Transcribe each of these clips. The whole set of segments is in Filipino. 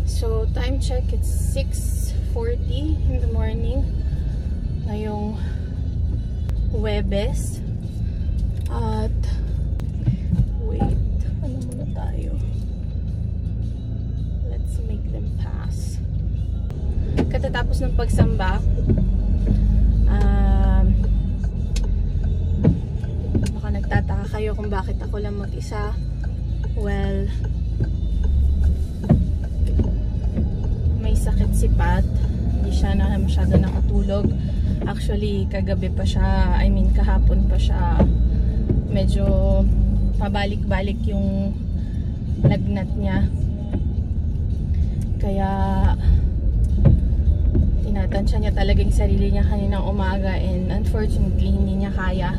So, time check, it's 6:40 in the morning. Ngayong Huwebes. At, wait, ano muna tayo? Let's make them pass. Katatapos ng pagsamba, baka nagtataka kayo kung bakit ako lang mag-isa. Well, may sakit si Pat. Hindi siya masyado nakatulog. Actually, kagabi pa siya, kahapon pa siya medyo pabalik-balik yung lagnat niya. Kaya tinatansya niya talaga yung sarili niya kaninang umaga, and unfortunately hindi niya kaya.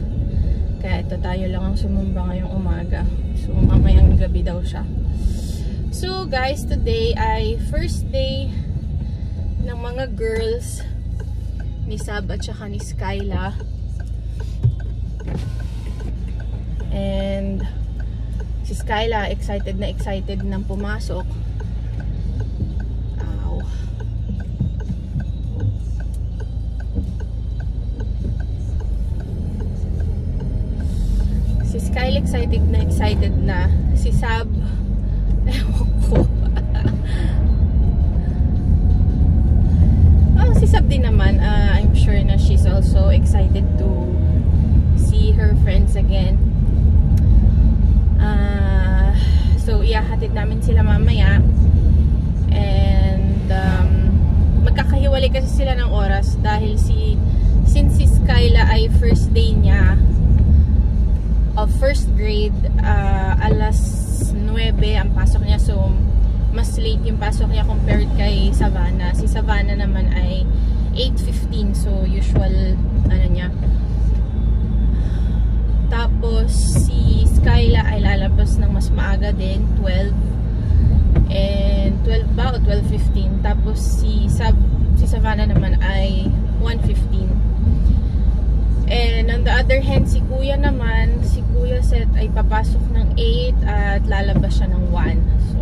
Kaya ito, tayo lang ang sumumba ngayong umaga. So mamayang gabi daw siya. So guys, today ay first day ng mga girls ni Sab at saka ni Skyla. And si Skyla excited nang pumasok. Si Skyla excited na. Si Sab, ewan ko. Si Sab din naman, I'm sure na she's also excited to see her friends again. So ihahatid namin sila mamaya. And magkakahiwalay kasi sila ng oras dahil since si Skyla ay first day niya of first grade, alas 9 ang pasok niya. So mas late yung pasok niya compared kay Savannah. Si Savannah naman ay 8:15, so usual niya. Tapos si Skyla ay lalabas ng mas maaga din, 12. And 12 ba o 12:15. Tapos si Savannah naman ay 1:15. And on the other hand, si Kuya naman, si Kuya Seth ay papasok ng 8 at lalabas siya ng 1. So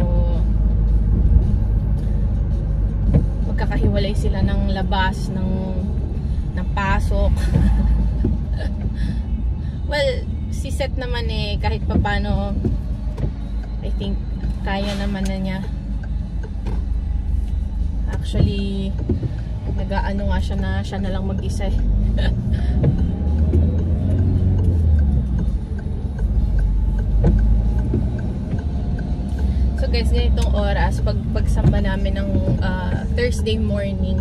magkakahiwalay sila ng labas ng pasok. Well, si Seth naman kahit papano, I think kaya naman na niya. Actually, nag-aano nga siya na lang mag-isa. So guys, ganitong oras, pagsamba namin ng Thursday morning,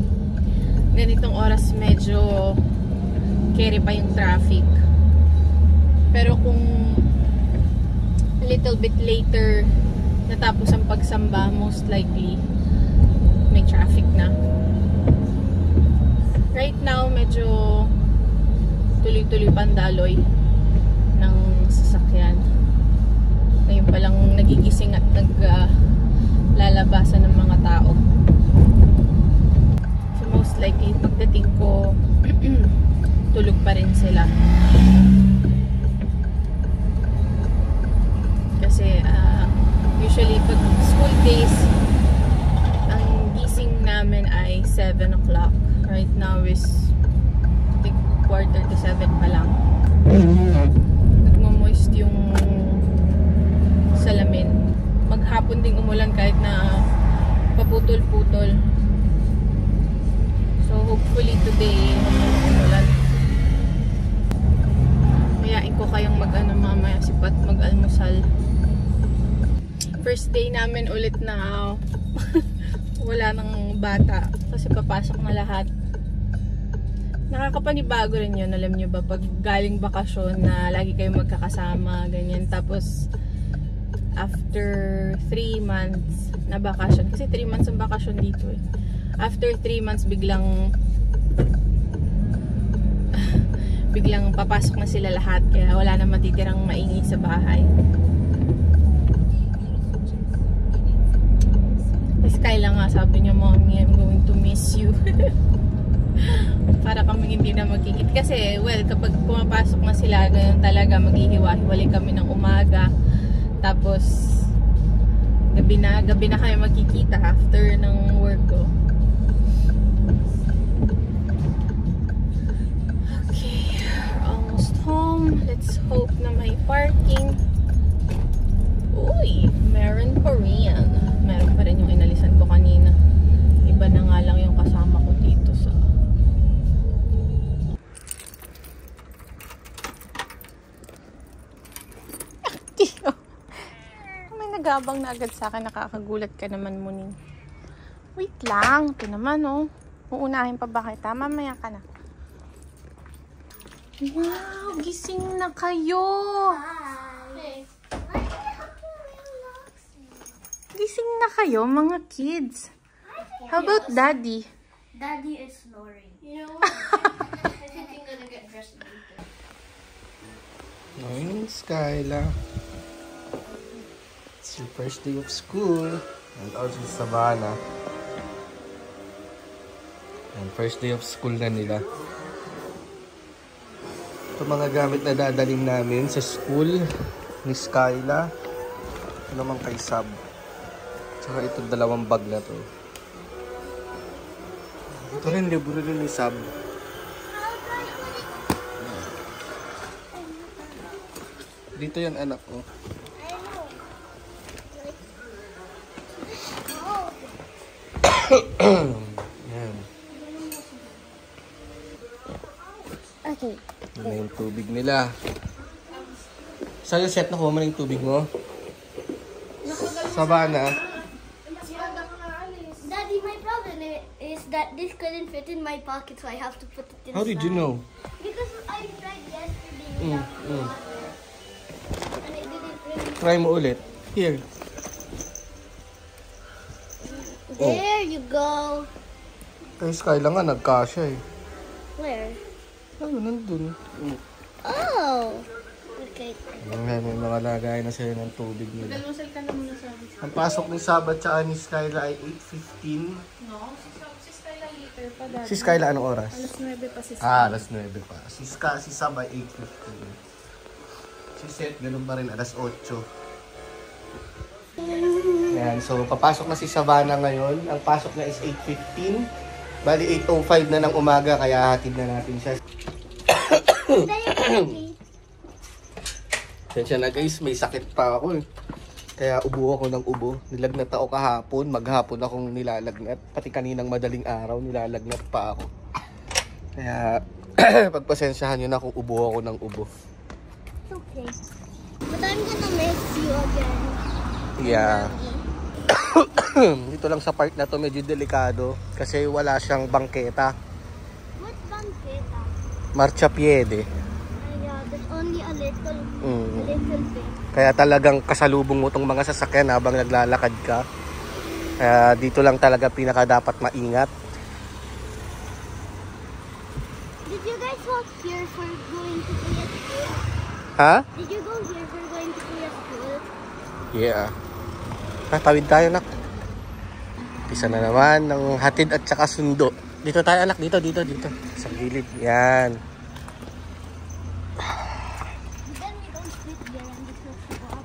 ganitong oras medyo carry pa yung traffic. Pero kung little bit later natapos ang pagsamba, most likely may traffic na. Right now, medyo tuloy-tuloy pandaloy ng sasakyan. Ngayon palang nagigising at naglalabasan ng mga tao. So most likely pagdating ko tulog pa rin sila. Kasi usually pag school days, ang gising namin ay 7 o'clock. Right now is I think 6:45 pa lang. Nagmo-moist yung salamin. Maghapon ding umulan kahit na paputol-putol. So hopefully today umulan. Mayain ko kayong mamaya si Pat mag-almusal. First day namin ulit na wala nang bata kasi papasok na lahat. Nakakapanibago rin yun, alam nyo ba, pag galing bakasyon na lagi kayong magkakasama, ganyan. Tapos after 3 months na bakasyon, kasi 3 months ang bakasyon dito after 3 months biglang papasok na sila lahat, kaya wala na matitirang maingay sa bahay. Skyla nga, sabi niya, "Mommy, I'm going to miss you." Para kami hindi na magkikita. Kasi, well, kapag pumapasok na sila, ganyan talaga, maghihiwa-hiwalay kami ng umaga. Tapos, Gabi na kami magkikita after ng work ko. Okay, we're almost home. Let's hope na may parking. Uy, meron pa rin. Meron pa rin yung inalisan ko kanina. Iba na nga lang yung kasama ko dito sa... May nagabang na agad sa akin. Nakakagulat ka naman, Muning. Wait lang. Ito naman, oh. Uunahin pa ba kita? Mamaya ka na. Wow! Gising na kayo! Hi! Gising na kayo, mga kids. How about Daddy? Daddy is snoring. You know what? I think I'm gonna get dressed later. Morning, Skyla. It's your first day of school. And also Savannah. And first day of school na nila. Ito mga gamit na dadaling namin sa school ni Skyla. Ito naman kay Sab. Tsaka ito dalawang bag na to. Ito rin libro rin ni Sab. Dito yan anak ko. Yan. Okay. Yan na yung tubig nila. Sa'yo set na kuha mo na yung tubig mo? Savannah. Daddy, my problem is that this couldn't fit in my pocket, so I have to put it inside. How did you know? Because I tried yesterday without water. And it didn't really... Try mo ulit. Here. There you go. Kay Skyla nga nagkasya eh. Where? Ano, nandun. Oh. Okay. May mga lagay na sila ng tubig nila. Dalmasal ka na muna sa akin. Ang pasok ni Sabat tsaka ni Skyla ay 8:15. No, si Skyla later pa, Daddy. Si Skyla anong oras? Alas 9 pa si Skyla. Ah, alas 9 pa. Si Sab ay 8:15. Si Seth, ganun pa rin, alas 8. Ayan, so papasok na si Savannah ngayon. Ang pasok na is 8:15. Bali 8:05 na ng umaga, kaya hatid na natin siya. Tensya na guys, may sakit pa ako eh. Kaya ubo ako ng ubo. Nilagnat ako kahapon, maghapon akong nilalagnat. Pati kaninang madaling araw, nilalagnat pa ako. Kaya pagpasensyahan nyo na kung ubo ako ng ubo. Okay. But I'm gonna miss you again. Yeah. Dito lang sa park na to medyo delikado kasi wala siyang bangketa. What banqueta? Marciapiede. Yeah, there's only a little bit. Kaya talagang kasalubong mo tong mga sasakyan habang naglalakad ka. Kaya dito lang talaga pinaka dapat maingat. Did you guys walk here for going to Kuya school? Ha? Did you go here for going to Kuya school? Yeah. Tawid tayo nak. Isa na naman ng hatid at saka sundo. Dito tayo anak, dito. Sa gilid. Yan. Then we don't sit there and just go up.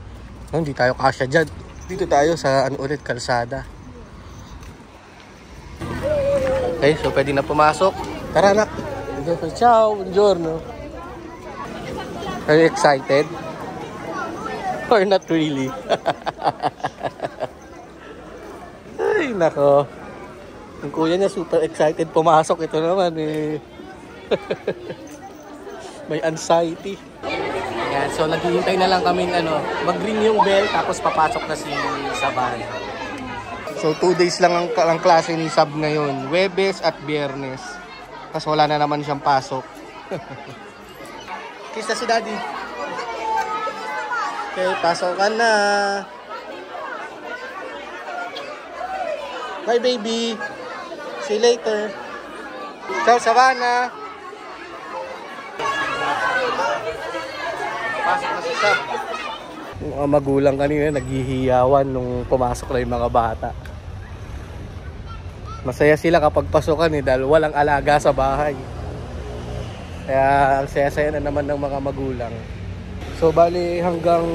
Hindi tayo kasya dyan. Dito tayo sa ulit, kalsada. Okay, so pwede na pumasok. Tara anak. Ciao, buongiorno. Are you excited? Or not really? Ay, nako. Yung kuya niya super excited pumasok. Ito naman eh. May anxiety. Ayan, so naghihintay na lang kami mag-ring yung bell tapos papasok na si Savannah. So 2 days lang ang klase ni Sab ngayon. Huwebes at Biyernes. Tapos wala na naman siyang pasok. Kiss na si Daddy. Okay, pasok ka na. Bye baby. See you later. Ciao Savannah. Pasok na si Sab. Yung mga magulang kanina naghihiyawan nung pumasok na yung mga bata. Masaya sila kapag pasukan dahil walang alaga sa bahay. Kaya ang saya-saya na naman ng mga magulang. So bali hanggang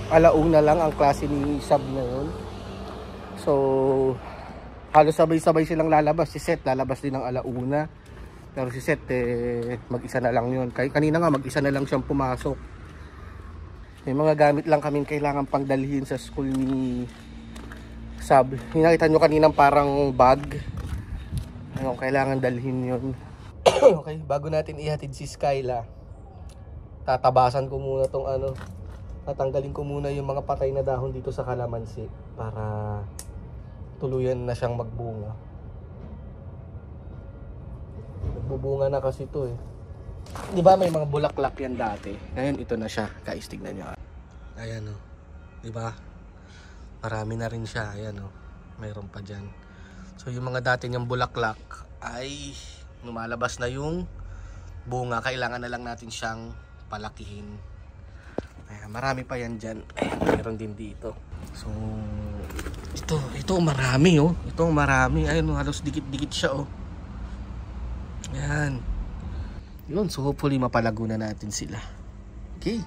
alauna lang ang klase ni Sab ngayon. So, halos sabay-sabay silang lalabas. Si Seth lalabas din ng 1:00. Pero si Seth, mag-isa na lang yun. Kanina nga, mag-isa na lang siyang pumasok. May mga gamit lang kaming kailangan pang dalhin sa school ni Sab. Hinakita nyo kaninang parang bag. Ano, kailangan dalhin yun. Okay, bago natin ihatid si Skyla, tatabasan ko muna tong ano. Tatanggalin ko muna yung mga patay na dahon dito sa kalamansi para tuluyan na siyang magbunga. Nagbubunga na kasi ito eh. Di ba may mga bulaklak yan dati? Ngayon ito na siya. Guys, tignan nyo. Ayan o. Di ba? Marami na rin siya. Ayan o. Mayroon pa dyan. So yung mga dati niyang bulaklak ay lumalabas na yung bunga. Kailangan na lang natin siyang palakihin. Ayan, marami pa yan dyan. Ayan, mayroon din dito. So ito marami oh. Ito marami. Ayun oh, halos dikit-dikit siya oh. Ayan. Yun, so hopefully mapalago na natin sila. Okay.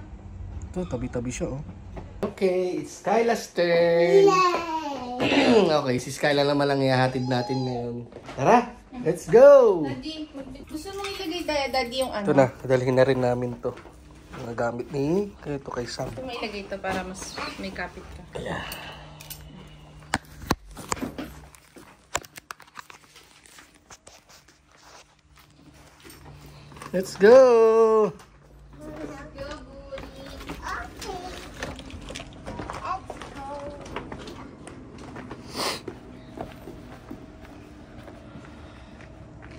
Ito, tabi-tabi siya oh. Okay, it's Skyla's turn. Okay, si Skyla naman lang ihahatid natin ngayon. Tara, let's go! Daddy, gusto mo ilagay daddy yung ano? Ito na, dadalhin na rin namin to. Mga gamit ni, kaya ito kay Sam. Gusto mo ilagay ito para mas may kapit ka. Yeah. Let's go!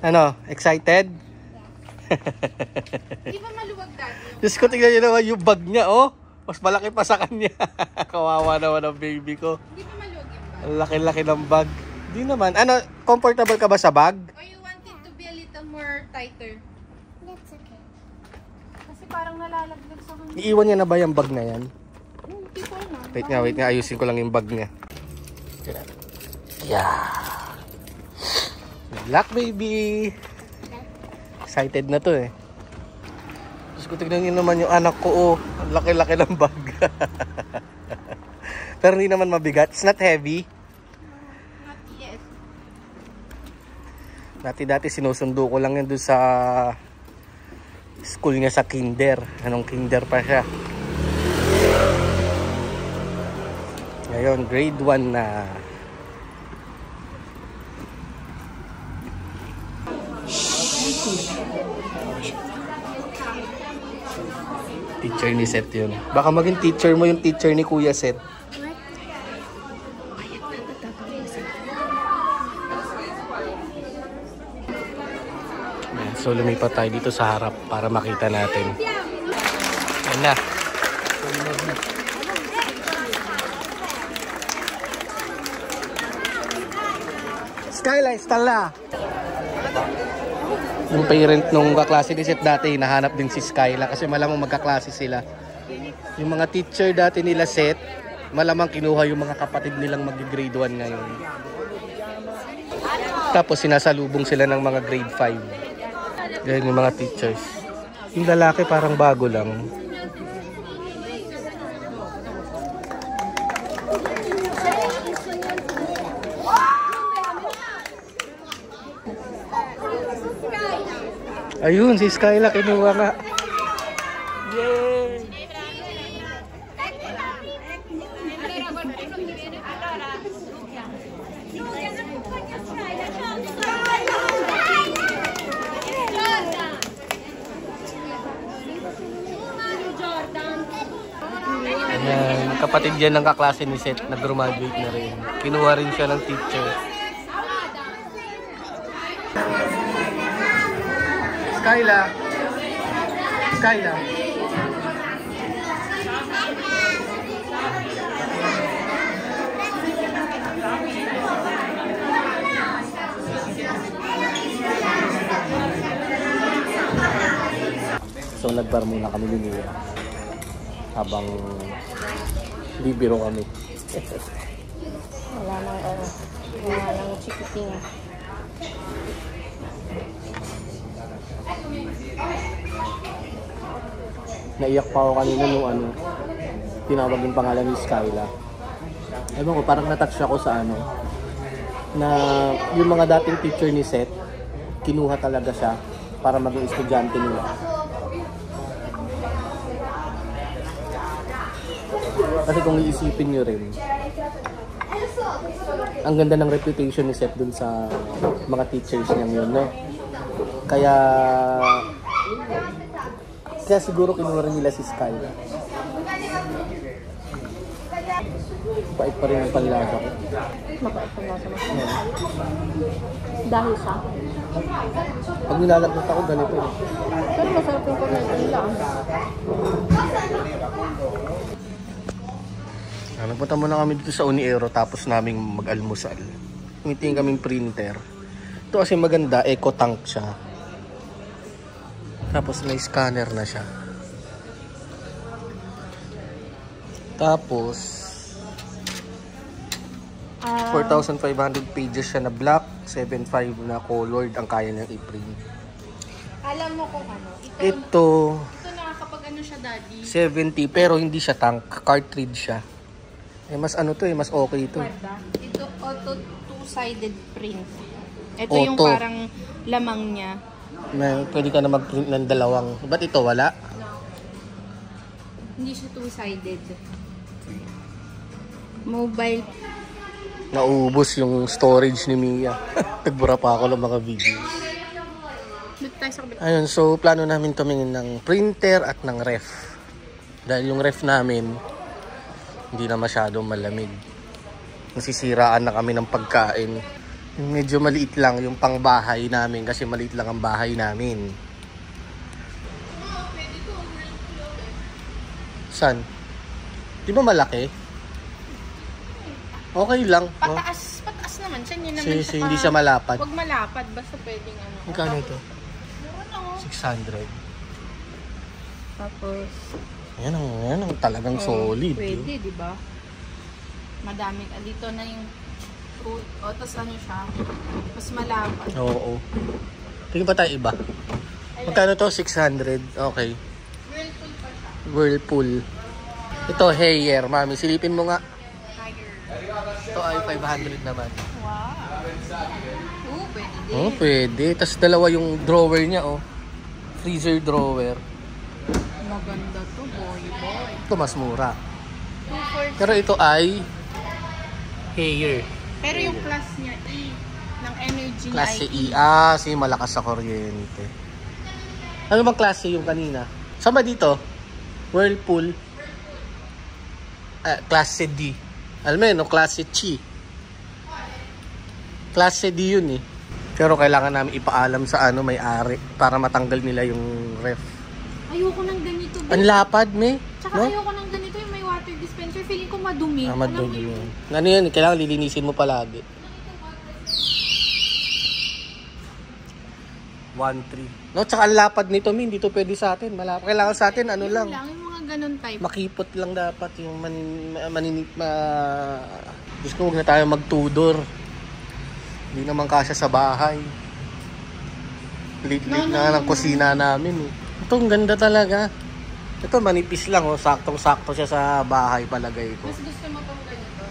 Ano? Excited? Di ba maluwag daddy? Diyos ko, tingnan nyo naman yung bag niya, oh. Mas malaki pa sa kanya. Kawawa naman ang baby ko. Di ba maluwag yung bag? Ang laki-laki ng bag. Di naman. Ano, comfortable ka ba sa bag? Or you want it to be a little more tighter? That's okay. Kasi parang nalalaglag sa kanya. Iiwan niya na ba yung bag na yan? Hindi ko alam. Wait nga. Ayusin ko lang yung bag niya. Yeah. Good luck, baby. Excited na to eh. Tapos ko tignan nyo naman yung anak ko, oh. Ang laki-laki ng bag. Pero hindi naman mabigat. It's not heavy. Yes. Dati sinusundo ko lang yan doon sa school niya sa kinder. Anong kinder pa siya. Ngayon, grade 1 na. Teacher ni Seth yun. Baka maging teacher mo yung teacher ni Kuya Seth. So lumipat tayo dito sa harap para makita natin. Ayan na. Skyline, Stella. Yung parent nung kaklase ni Seth dati, hinahanap din si Skyla kasi malamang magkaklase sila. Yung mga teacher dati nila Seth, malamang kinuha yung mga kapatid nilang mag-grade 1 ngayon. Tapos sinasalubong sila ng mga grade 5. Yan yung mga teachers. Yung lalaki parang bago lang. Ayun, si Skyla kinuha nga. Yay! Ayan, kapatid yan ng kaklase ni Seth, nag-graduate na rin. Kinuha rin siya ng teacher. Skyla. Skyla. So nagbar muna kami din nila habang bibiro kami. Wala nang chikiting. Naiyak pa ako kanina nung tinawag yung pangalan ni Skyla. Ewan ko, parang natouch ako sa ano, na yung mga dating teacher ni Seth, kinuha talaga siya para maging estudyante nila. Kasi kung iisipin nyo rin, ang ganda ng reputation ni Seth dun sa mga teachers niya yun, no? Kaya siguro kinuha rin nila si Sky. Pait pa rin ang panlasa ko. Mabait pa nga sa mga. Dahil sa? Pag nilalagot ako, ganito eh. Pero masarap yung cornetto nila. Nagpunta muna kami dito sa Uniero tapos naming mag-almusal. Tumitingin kaming printer. Ito kasi maganda, eco tank siya. Tapos may scanner na siya. Tapos 4,500 pages siya na black, 7,500 na colored ang kaya niyang i-print. Alam mo kung ano? Ito nakakapag ano siya, daddy? 70 pero hindi siya tank, cartridge siya. Eh mas ano to eh, mas okay ito. Ito auto two-sided print. Ito Auto. yung parang lamang niya. Pwede ka na mag-print ng dalawang. Ba't ito wala? No. Hindi siya two-sided. Mobile. Naubos yung storage ni Mia. Nagbura pa ako ng mga videos. Ayun, so plano namin tumingin ng printer at ng ref. Dahil yung ref namin, hindi na masyadong malamig. Nasisiraan na kami ng pagkain. Medyo maliit lang yung pangbahay namin kasi maliit lang ang bahay namin. San? Di ba malaki? Okay lang. Pataas naman siya. Hindi naman siya Hindi siya malapad. Huwag malapad, basta pwedeng ano. Magkano ito? 600. Tapos, Yan ang talagang solid. pwede, di ba? Madaming, dito na yung fruit. O, tapos ano siya, mas malapad. Oo. Tingin pa tayo iba. Magkano to? 600. Okay. Whirlpool pa siya. Whirlpool. Ito, Haier. Mami, silipin mo nga. Ito ay 500 naman. Wow. Pwede din. Oh, pwede. Tapos dalawa yung drawer niya, oh. Freezer drawer. Maganda to, boy. Ito mas mura. 240. Pero ito ay Haier. Pero yung plus niya, E, ng energy Klase niya, E. Kasi malakas sa kuryente. Ano bang klase yung kanina? Saan ba dito? Whirlpool. Klase D. Alam mo yun, no? Klase Chi. Klase D yun eh. Pero kailangan namin ipaalam sa may-ari para matanggal nila yung ref. Ayoko ng ganito. Ang lapad, me. Tsaka No? ayoko ng ganito yung may water dispenser. Feeling ko madumi. Madumi yun. Ano yun? Kailangan lilinisin mo palagi. 1.3. No, tsaka ang lapad nito, min. Dito pwede sa atin. Malapad. Kailangan sa atin, ano lang. Yung mga ganun type. Makipot lang dapat yung Diyos ko, huwag na tayo mag-tudor. Hindi naman kasya sa bahay. Lit-lit na ng kusina namin eh. Ito, ang ganda talaga. Ito, manipis lang oh. Saktong-sakto siya sa bahay, palagay ko. Mas gusto mo itong ganito?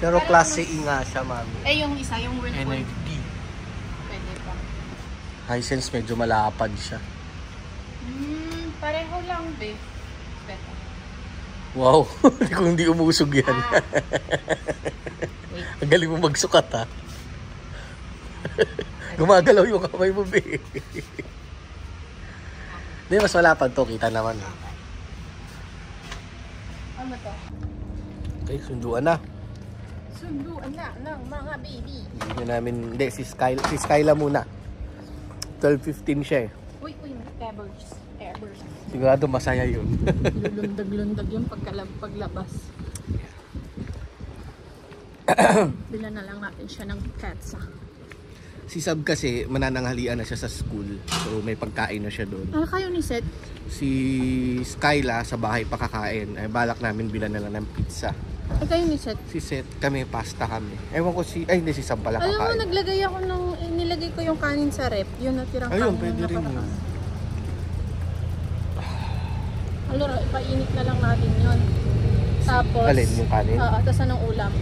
Pero klase E nga siya, mami. Yung isa, yung Whirlpool. NFD. Pwede pa. Hisense, medyo malapad siya. Pareho lang, be. Beto. Wow, kung hindi umusog yan. Ang galing mo magsukat, ha? Gumagalaw yung kamay mo, be. Hindi, mas malapad to. Kita naman. Ano to? Okay, sunduan na. Sunduan na ng mga baby. Hindi, si Skyla muna. 12:15 siya eh. Uy, Pebbles. Sigurado masaya yun. Lulundag-lundag yung paglabas. Bila na lang natin siya ng katsa. Si Sab kasi manananghalian na siya sa school. So may pagkain na siya doon. Ano kayo ni Seth? Si Skyla sa bahay pa kakain. Ay balak namin bilan na lang ng pizza. Ay kayo ni Seth? Si Seth, kami pasta kami. Ewan ko hindi si Sab pala kakain. Alam mo, nilagay ko yung kanin sa rep. Yun natirang kanin. Ayun, pwede rin yun. Alora, ipainit na lang natin yun. Tapos, Alin, yung kanin? Oo, tapos anong ulam?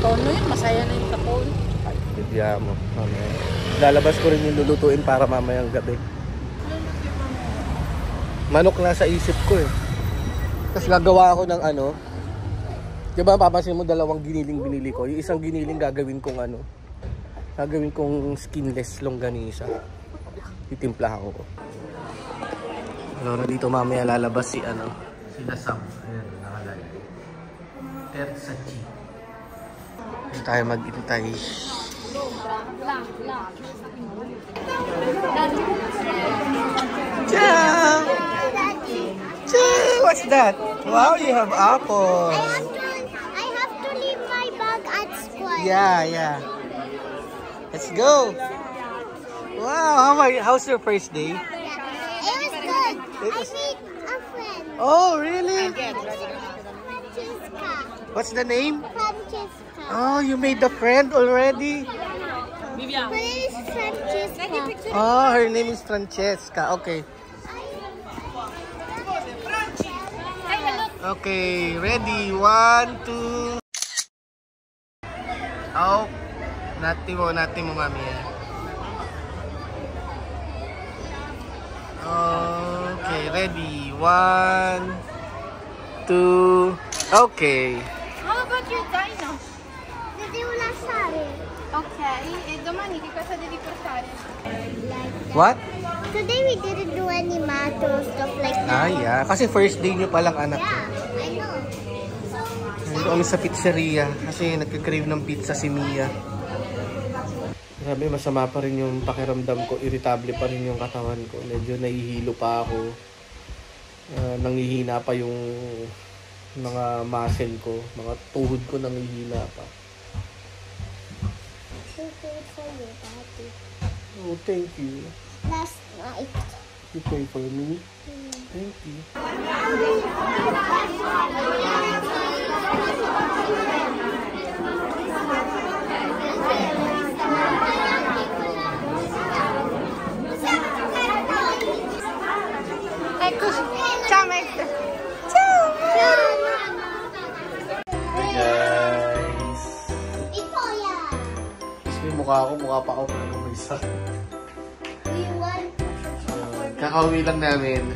Tono yun, masaya na yung kapon. Ay, bigyan mo. Mamaya. Lalabas ko rin yung lulutuin para mamayang gabi. Manok na sa isip ko eh. Tapos gagawa ako ng ano. Diba papansin mo dalawang giniling binili ko? Yung isang giniling gagawin kong ano. Gagawin kong skinless longganisa. Titimplahan ko. Ano dito mamaya lalabas si ano. Sila Sam. Ayan, nakalagay. Tersachi. Dito tayo mag-intay. Ciao! Ciao! What's that? Wow, you have apple. I have to leave my bag at school. Yeah. Let's go. Wow, how's your first day? It was good. I made a friend. Oh, really? Francesca. What's the name? Francesca. Oh, you made the friend already? Her name is Francesca. Oh, her name is Francesca. Okay. Okay, ready? 1, 2. Oh, natin mo, mami. Okay, ready? 1, 2. Okay. How about your dino? Devi lasciare. Okay, e domani che cosa devi portare? What? Today we didn't do any math or stuff like that. Yeah. Kasi first day nyo palang anak. Yeah, I know. Nandito kami sa pizzeria kasi nagka-crave ng pizza si Mia. Grabe, masama pa rin yung pakiramdam ko. Irritable pa rin yung katawan ko. Medyo nahihilo pa ako. Nangihina pa yung mga muscle ko. Mga tuhod ko nangihina pa. Oh, thank you. Last night. You pray for me? Thank you. Ecco, ciao maestro. Ciao. Hey guys. Ikaw yan. Tapos may mukha pa ako pero may sakit. We want Kakauwi lang namin,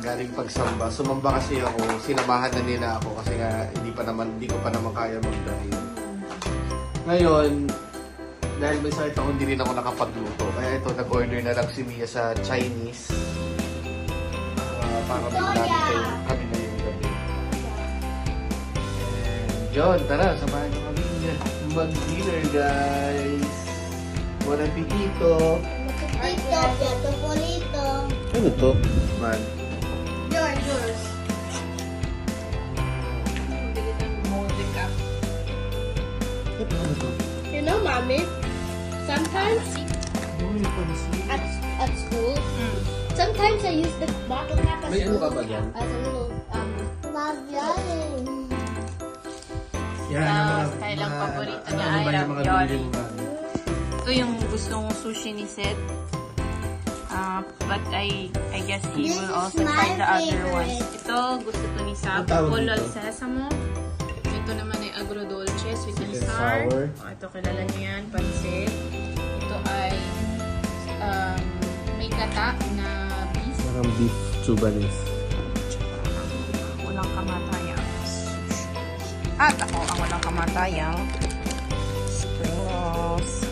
galing pagsamba. Sumamba kasi ako, sinamahan na nila ako kasi nga hindi ko pa naman kaya mag-drive. Ngayon, dahil may sakit ako, hindi rin ako nakapagluto. Kaya ito, nag-order na lang si Mia sa Chinese. Para may kami na yung gabi. And yun, tara, samahan nyo kami mag-dinner guys. Bon appetito. Ito, piato polito. Ano to? Man. Yours. Ano to? You know, Mommy, sometimes at school, sometimes I use the bottle cap as May ano ka ba dyan? as a little Yan, kailang paborito niya ano ay ba yung mga ravioli. binili mo? Ito yung gusto kong sushi ni Seth. But I guess he This will is also my try the other favorite. ones. Ito, gusto to ni Sab. Ang tawag Polol dito? sesamo. Ito naman ay agrodolce, sweet and Sweet and sour. sour. Ito, kilala niyo yan, pansit. Ito ay may gata na beef. Parang beef chubanis. Walang kamatayang sushi. At ako ang walang kamatayang spring rolls.